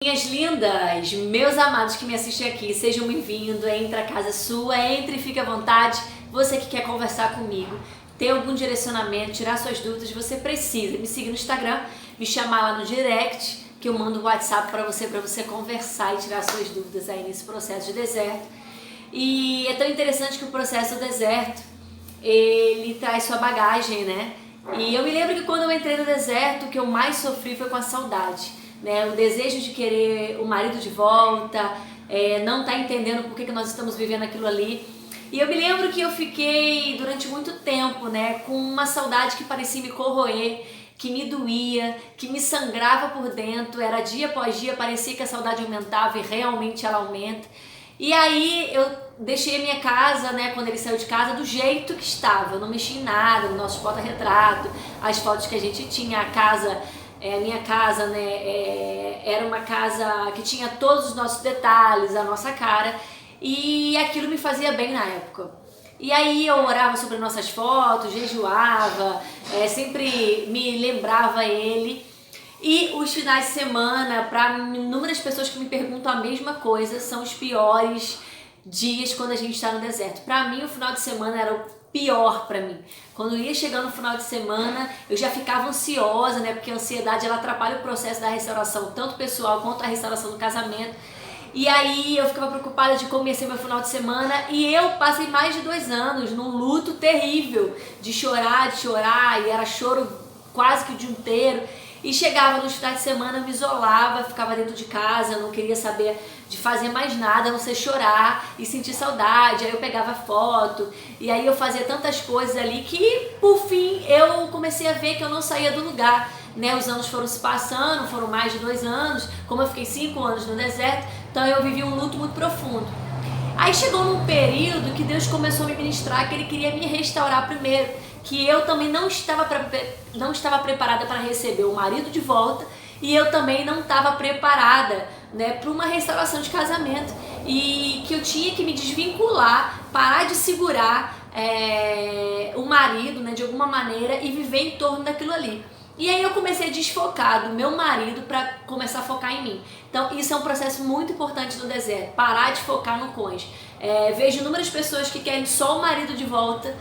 Minhas lindas, meus amados que me assistem aqui, sejam bem-vindos, entre a casa sua, entre e fique à vontade. Você que quer conversar comigo, ter algum direcionamento, tirar suas dúvidas, você precisa me seguir no Instagram, me chamar lá no direct, que eu mando o WhatsApp para você conversar e tirar suas dúvidas aí nesse processo de deserto. E é tão interessante que o processo do deserto, ele traz sua bagagem, né? E eu me lembro que quando eu entrei no deserto, o que eu mais sofri foi com a saudade. Né, o desejo de querer o marido de volta, não tá entendendo por que nós estamos vivendo aquilo ali. E eu me lembro que eu fiquei durante muito tempo, né, com uma saudade que parecia me corroer, que me doía, que me sangrava por dentro. Era dia após dia, parecia que a saudade aumentava e realmente ela aumenta. E aí eu deixei a minha casa, né, quando ele saiu de casa, do jeito que estava. Eu não mexi em nada, no nosso porta-retrato, as fotos que a gente tinha, a casa... a minha casa, né, era uma casa que tinha todos os nossos detalhes, a nossa cara, e aquilo me fazia bem na época. E aí eu orava sobre nossas fotos, jejuava, sempre me lembrava ele. E os finais de semana, para inúmeras pessoas que me perguntam a mesma coisa, são os piores dias quando a gente está no deserto. Para mim, o final de semana era o pior pra mim. Quando ia chegando no final de semana, eu já ficava ansiosa, né? Porque a ansiedade, ela atrapalha o processo da restauração, tanto pessoal quanto a restauração do casamento. E aí eu ficava preocupada de como ia ser meu final de semana, e eu passei mais de 2 anos num luto terrível, de chorar, e era choro quase que o dia inteiro. E chegava nos finais de semana, eu me isolava, ficava dentro de casa, não queria saber de fazer mais nada, a não ser chorar e sentir saudade. Aí eu pegava foto, e aí eu fazia tantas coisas ali que, por fim, eu comecei a ver que eu não saía do lugar. Né? Os anos foram se passando, foram mais de 2 anos, como eu fiquei 5 anos no deserto, então eu vivi um luto muito profundo. Aí chegou num período que Deus começou a me ministrar que Ele queria me restaurar primeiro, que eu também não estava preparada para receber o marido de volta, e eu também não estava preparada, né, para uma restauração de casamento, e que eu tinha que me desvincular, parar de segurar o marido, né, de alguma maneira, e viver em torno daquilo ali. E aí eu comecei a desfocar do meu marido para começar a focar em mim. Então isso é um processo muito importante no deserto, parar de focar no cônjuge. Vejo inúmeras pessoas que querem só o marido de volta,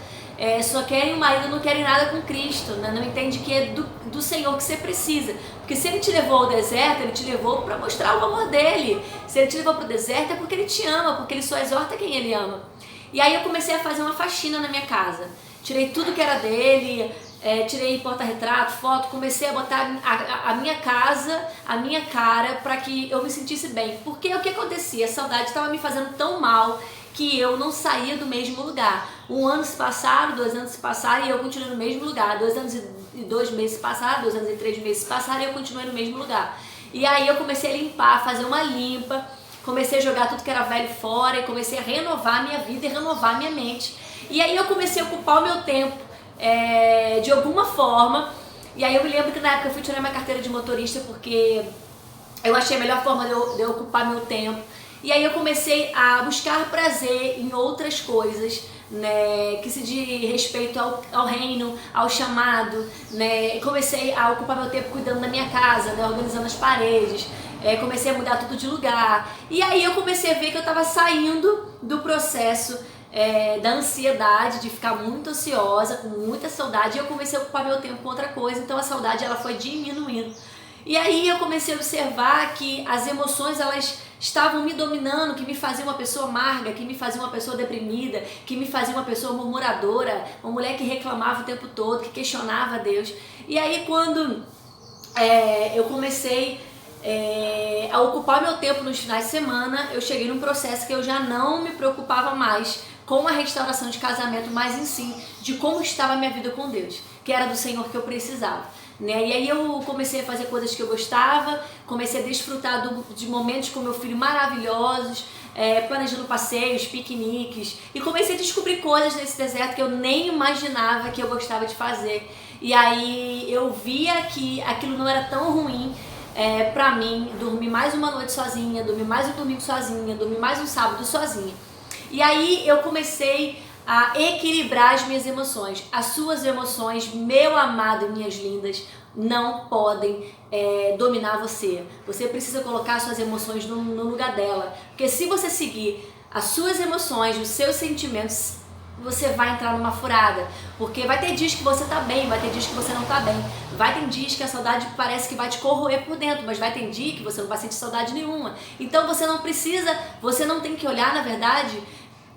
só querem o marido, não querem nada com Cristo, né? Não entende que é do Senhor que você precisa. Porque se Ele te levou ao deserto, Ele te levou para mostrar o amor dEle. Se Ele te levou para o deserto é porque Ele te ama, porque Ele só exorta quem Ele ama. E aí eu comecei a fazer uma faxina na minha casa. Tirei tudo que era dele, tirei porta-retrato, foto, comecei a botar a minha casa, a minha cara, para que eu me sentisse bem. Porque o que acontecia? A saudade estava me fazendo tão mal que eu não saía do mesmo lugar. 1 ano se passaram, 2 anos se passaram e eu continuei no mesmo lugar. 2 anos e 2 meses se passaram, 2 anos e 3 meses se passaram e eu continuei no mesmo lugar. E aí eu comecei a limpar, fazer uma limpa, comecei a jogar tudo que era velho fora e comecei a renovar a minha vida e renovar a minha mente. E aí eu comecei a ocupar o meu tempo de alguma forma. E aí eu me lembro que na época eu fui tirar minha carteira de motorista porque eu achei a melhor forma de eu ocupar meu tempo. E aí eu comecei a buscar prazer em outras coisas, né, que se diz respeito ao reino, ao chamado, né. E comecei a ocupar meu tempo cuidando da minha casa, né, organizando as paredes, comecei a mudar tudo de lugar. E aí eu comecei a ver que eu estava saindo do processo da ansiedade, de ficar muito ansiosa, com muita saudade, e eu comecei a ocupar meu tempo com outra coisa, então a saudade ela foi diminuindo. E aí eu comecei a observar que as emoções elas estavam me dominando, que me faziam uma pessoa amarga, que me fazia uma pessoa deprimida, que me fazia uma pessoa murmuradora, uma mulher que reclamava o tempo todo, que questionava a Deus. E aí quando eu comecei a ocupar meu tempo nos finais de semana, eu cheguei num processo que eu já não me preocupava mais com a restauração de casamento, mas em si, de como estava a minha vida com Deus, que era do Senhor que eu precisava. Né? E aí eu comecei a fazer coisas que eu gostava, comecei a desfrutar de momentos com meu filho maravilhosos, planejando passeios, piqueniques, e comecei a descobrir coisas nesse deserto que eu nem imaginava que eu gostava de fazer. E aí eu via que aquilo não era tão ruim pra mim, dormir mais uma noite sozinha, dormir mais um domingo sozinha, dormir mais um sábado sozinha. E aí eu comecei a equilibrar as minhas emoções, as suas emoções, meu amado e minhas lindas, não podem dominar você. Você precisa colocar suas emoções no lugar dela. Porque se você seguir as suas emoções, os seus sentimentos, você vai entrar numa furada. Porque vai ter dias que você tá bem, vai ter dias que você não tá bem. Vai ter dias que a saudade parece que vai te corroer por dentro, mas vai ter dia que você não vai sentir saudade nenhuma. Então você não tem que olhar, na verdade,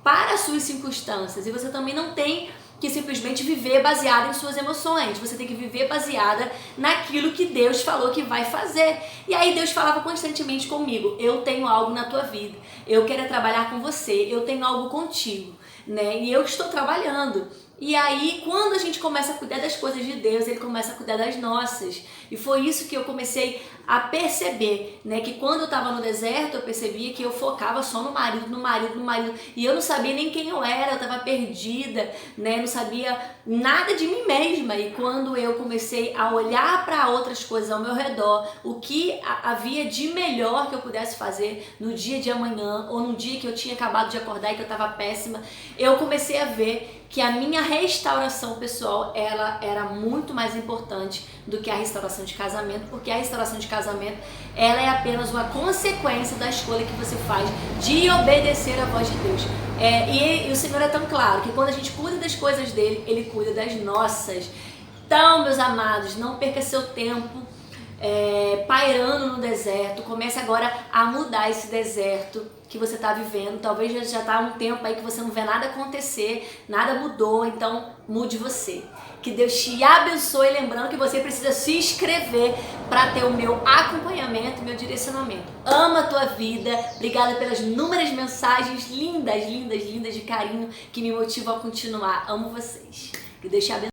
para as suas circunstâncias. E você também não tem que simplesmente viver baseada em suas emoções. Você tem que viver baseada naquilo que Deus falou que vai fazer. E aí Deus falava constantemente comigo: eu tenho algo na tua vida, eu quero trabalhar com você, eu tenho algo contigo, né? E eu estou trabalhando. E aí, quando a gente começa a cuidar das coisas de Deus, Ele começa a cuidar das nossas. E foi isso que eu comecei a perceber, né? Que quando eu estava no deserto, eu percebia que eu focava só no marido, no marido, no marido. E eu não sabia nem quem eu era, eu estava perdida, né? Não sabia nada de mim mesma. E quando eu comecei a olhar para outras coisas ao meu redor, o que havia de melhor que eu pudesse fazer no dia de amanhã, ou no dia que eu tinha acabado de acordar e que eu estava péssima, eu comecei a ver que a minha restauração pessoal, ela era muito mais importante do que a restauração de casamento, porque a restauração de casamento, ela é apenas uma consequência da escolha que você faz de obedecer à voz de Deus. E o Senhor é tão claro que quando a gente cuida das coisas dele, Ele cuida das nossas. Então, meus amados, não perca seu tempo pairando no deserto. Comece agora a mudar esse deserto que você está vivendo. Talvez já está há um tempo aí que você não vê nada acontecer, nada mudou, então mude você. Que Deus te abençoe, lembrando que você precisa se inscrever para ter o meu acompanhamento, meu direcionamento. Ama a tua vida, obrigada pelas inúmeras mensagens lindas, lindas, lindas de carinho que me motivam a continuar. Amo vocês. Que Deus te abençoe.